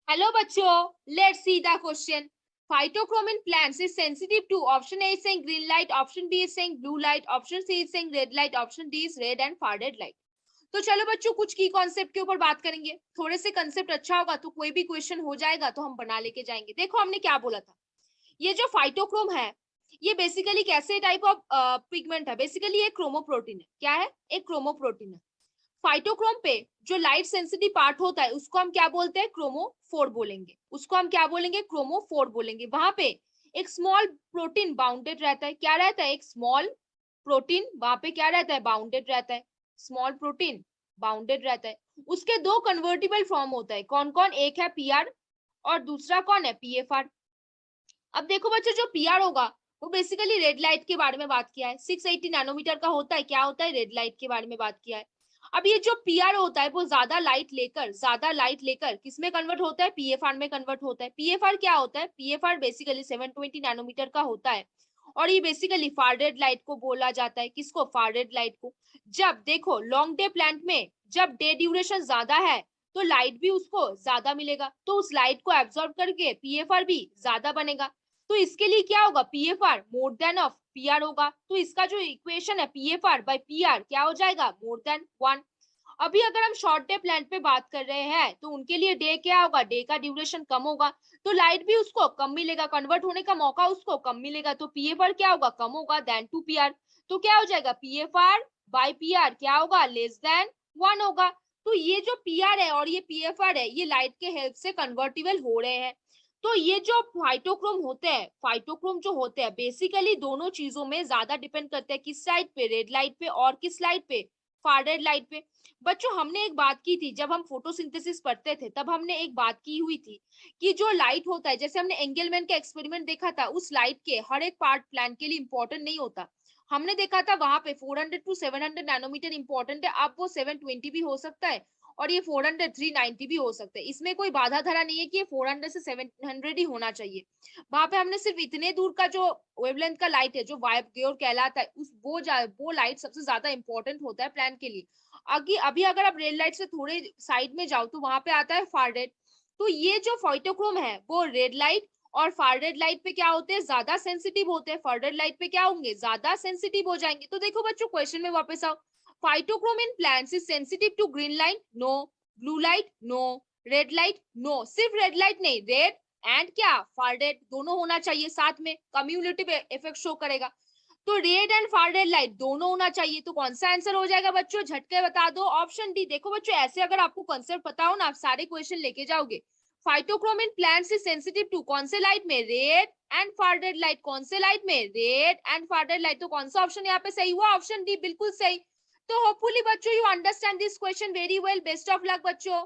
Hello बच्चों, let's see the question. Phytochrome in plants is sensitive to option A is saying green light, option B is saying blue light, option C is saying red light, option D is red and far-red light. तो चलो बच्चों कुछ की concept के ऊपर बात करेंगे. थोड़े से कॉन्सेप्ट अच्छा होगा तो कोई भी क्वेश्चन हो जाएगा तो हम बना लेके जाएंगे. देखो हमने क्या बोला था. ये जो फाइटोक्रोम है ये बेसिकली कैसे टाइप ऑफ पिगमेंट है. बेसिकली ये क्रोमोप्रोटीन है. क्या है? एक क्रोमोप्रोटीन है. फाइटोक्रोम पे जो लाइट सेंसिटिव पार्ट होता है उसको हम क्या बोलते हैं? क्रोमोफोर बोलेंगे. उसको हम क्या बोलेंगे? क्रोमोफोर बोलेंगे. वहां पे एक स्मॉल प्रोटीन बाउंडेड रहता है. क्या रहता है? एक स्मॉल प्रोटीन वहां पे क्या रहता है? बाउंडेड रहता है. स्मॉल प्रोटीन बाउंडेड रहता है. उसके दो कन्वर्टिबल फॉर्म होता है. कौन कौन? एक है पीआर और दूसरा कौन है? पीएफआर. अब देखो बच्चों जो पीआर होगा वो बेसिकली रेड लाइट के बारे में बात किया है. 680 नैनोमीटर का होता है. क्या होता है? रेड लाइट के बारे में बात किया है. अब ये जो पीआर होता है वो ज्यादा लाइट लेकर किसमें कन्वर्ट होता है? पीएफआर में कन्वर्ट होता है. पीएफआर क्या होता है? पीएफआर बेसिकली 720 नैनोमीटर का होता है और ये बेसिकली फार रेड लाइट को बोला जाता है. किसको? फार रेड लाइट को. जब देखो लॉन्ग डे प्लांट में जब डे ड्यूरेशन ज्यादा है तो लाइट भी उसको ज्यादा मिलेगा तो उस लाइट को एब्जॉर्ब करके पीएफआर भी ज्यादा बनेगा. तो इसके लिए क्या होगा? PFR more than of PR होगा. तो इसका जो इक्वेशन है पीएफआर बाय पीआर क्या हो जाएगा? More than 1. अभी अगर हम शॉर्ट डे प्लांट पे बात कर रहे हैं तो उनके लिए डे क्या होगा? डे का ड्यूरेशन कम होगा तो लाइट भी उसको कम मिलेगा. कन्वर्ट होने का मौका उसको कम मिलेगा. तो पीएफआर क्या होगा? कम होगा देन टू पीआर. तो क्या हो जाएगा? पीएफआर बाय पीआर क्या होगा? लेस देन 1 होगा. तो ये जो पीआर है और ये पीएफआर है ये लाइट के हेल्प से कन्वर्टिबल हो रहे हैं. तो ये जो फाइटोक्रोम जो होते हैं बेसिकली दोनों चीजों में ज्यादा डिपेंड करते हैं. किस लाइट पे? रेड लाइट पे. और किस लाइट पे? फार रेड लाइट पे. बच्चों हमने एक बात की थी जब हम फोटोसिंथेसिस पढ़ते थे तब हमने एक बात की हुई थी कि जो लाइट होता है जैसे हमने एंगेलमैन का एक्सपेरिमेंट देखा था उस लाइट के हर एक पार्ट प्लांट के लिए इंपॉर्टेंट नहीं होता. हमने देखा था वहां पे 400 टू 700 नैनोमीटर इंपॉर्टेंट है. अब वो 720 भी हो सकता है और ये 400 390 भी हो सकते हैं. इसमें कोई बाधा धरा नहीं है कि ये 400 से 700 ही होना चाहिए. वहां पे हमने सिर्फ इतने दूर का जो वेवलेंथ का लाइट है जो वाइब्योर कहलाता है उस वो लाइट सबसे ज्यादा इंपॉर्टेंट होता है प्लांट के लिए. अभी अगर आप रेड लाइट से थोड़े साइड में जाओ तो वहां पे आता है फार रेड. तो ये जो फाइटोक्रोम है वो रेड लाइट और फार रेड लाइट पे क्या होते हैं? ज्यादा सेंसिटिव होते हैं. फार रेड लाइट पे क्या होंगे? ज्यादा सेंसिटिव हो जाएंगे. तो देखो बच्चों क्वेश्चन में वापस आओ. Phytochrome in plants is sensitive to green light? No. Blue light? No. Red light? No. सिर्फ रेड लाइट नहीं, रेड एंड क्या? फार रेड दोनों होना चाहिए साथ में. कम्युलेटिव इफेक्ट शो करेगा. तो red and far red light दोनों होना चाहिए. तो कौन सा आंसर हो जाएगा बच्चों? झटके बता दो. Option D. देखो बच्चों ऐसे अगर आपको कॉन्सेप्ट पता हो ना आप सारे क्वेश्चन लेके जाओगे. Phytochrome in plants is sensitive to कौन से लाइट में? Red and far red light. कौन से लाइट में? Red and far red light. तो कौन सा ऑप्शन यहाँ पे सही हुआ? ऑप्शन डी बिल्कुल सही. तो होपफुली बच्चों you understand this question very well. Best of luck बच्चों.